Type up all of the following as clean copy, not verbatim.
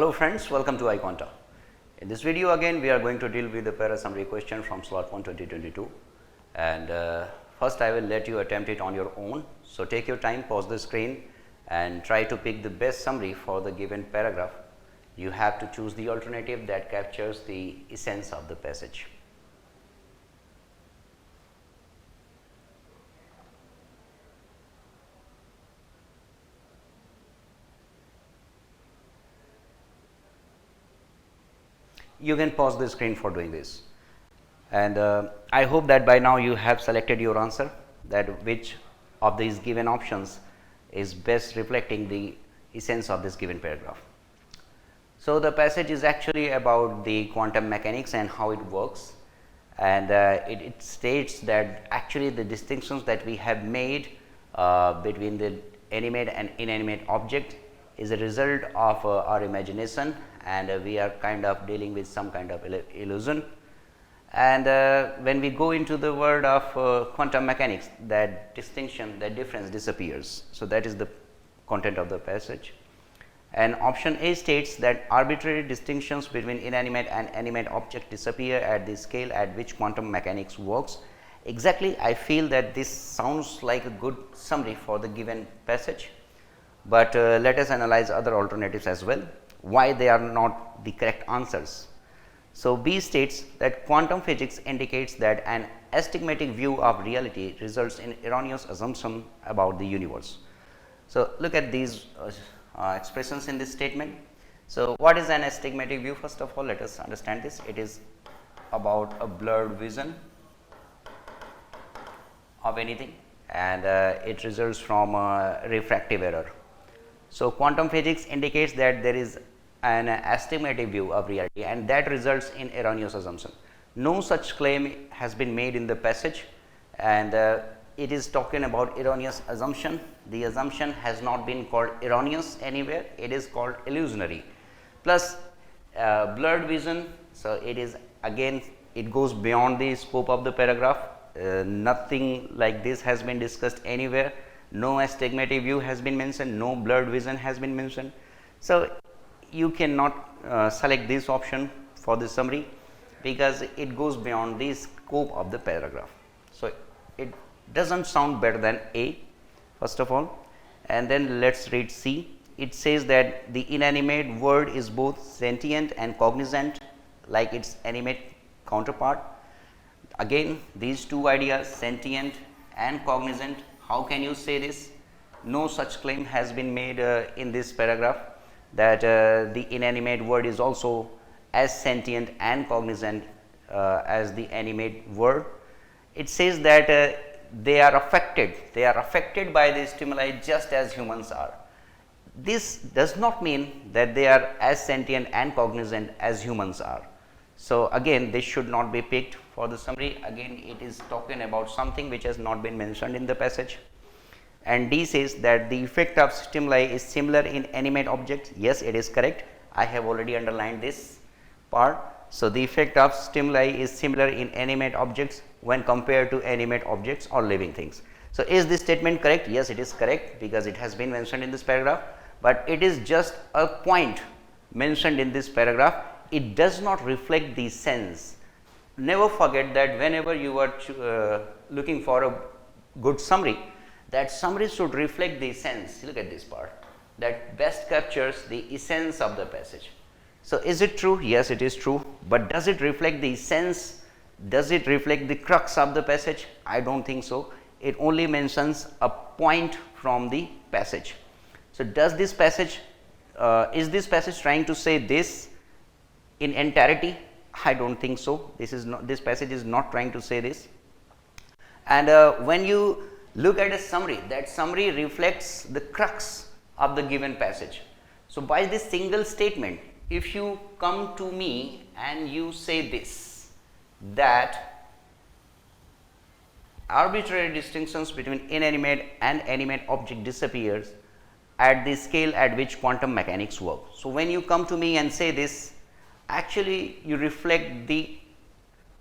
Hello friends, welcome to iQUANTA. In this video again we are going to deal with the para summary question from slot 1 2022, and first I will let you attempt it on your own. So take your time, pause the screen and try to pick the best summary for the given paragraph. You have to choose the alternative that captures the essence of the passage. You can pause the screen for doing this, and I hope that by now you have selected your answer, that which of these given options is best reflecting the essence of this given paragraph. So the passage is actually about the quantum mechanics and how it works, and it states that actually the distinctions that we have made between the animate and inanimate object is a result of our imagination, and we are kind of dealing with some kind of illusion. And when we go into the word of quantum mechanics, that distinction, that difference disappears. So that is the content of the passage. And option A states that arbitrary distinctions between inanimate and animate object disappear at the scale at which quantum mechanics works. Exactly, I feel that this sounds like a good summary for the given passage, but let us analyze other alternatives as well, why they are not the correct answers. So B states that quantum physics indicates that an astigmatic view of reality results in erroneous assumption about the universe. So look at these expressions in this statement. So what is an astigmatic view? First of all, let us understand this. It is about a blurred vision of anything, and it results from a refractive error. So quantum physics indicates that there is an astigmatic view of reality, and that results in erroneous assumption. No such claim has been made in the passage, and it is talking about erroneous assumption. The assumption has not been called erroneous anywhere, it is called illusionary. Plus blurred vision, so it is again, it goes beyond the scope of the paragraph. Nothing like this has been discussed anywhere. No astigmatic view has been mentioned, no blurred vision has been mentioned. So you cannot select this option for the summary, because it goes beyond the scope of the paragraph. So it doesn't sound better than A, first of all. And then let us read C. It says that the inanimate world is both sentient and cognizant like its animate counterpart. Again, these two ideas, sentient and cognizant, how can you say this? No such claim has been made in this paragraph, that the inanimate world is also as sentient and cognizant as the animate world. It says that they are affected by the stimuli just as humans are. This does not mean that they are as sentient and cognizant as humans are. So again, this should not be picked for the summary. Again, it is talking about something which has not been mentioned in the passage. And D says that the effect of stimuli is similar in animate objects. Yes, it is correct. I have already underlined this part. So the effect of stimuli is similar in animate objects when compared to animate objects or living things. So is this statement correct? Yes, it is correct, because it has been mentioned in this paragraph, but it is just a point mentioned in this paragraph. It does not reflect the sense. Never forget that whenever you are looking for a good summary, that summary should reflect the sense. Look at this part, that best captures the essence of the passage. So is it true? Yes, it is true, but does it reflect the sense? Does it reflect the crux of the passage? I don't think so. It only mentions a point from the passage. So does this passage, is this passage trying to say this in entirety? I don't think so. This passage is not trying to say this. And when you look at a summary, that summary reflects the crux of the given passage. So by this single statement, if you come to me and you say this, that arbitrary distinctions between inanimate and animate object disappears at the scale at which quantum mechanics work. So when you come to me and say this, actually you reflect the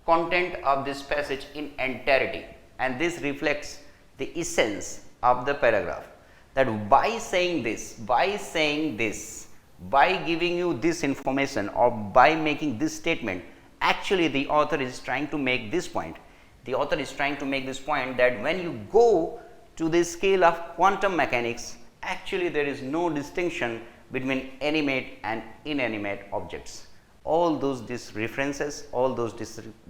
content of this passage in entirety, and this reflects the essence of the paragraph, that by saying this, By giving you this information or by making this statement, actually the author is trying to make this point. The author is trying to make this point that when you go to the scale of quantum mechanics, actually there is no distinction between animate and inanimate objects. All those references, all those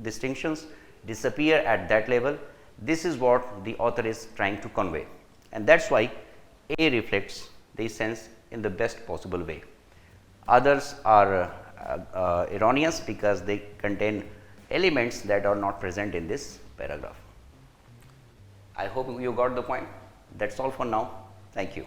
distinctions disappear at that level. This is what the author is trying to convey, and that is why A reflects the sense in the best possible way. Others are erroneous because they contain elements that are not present in this paragraph. I hope you got the point. That is all for now. Thank you.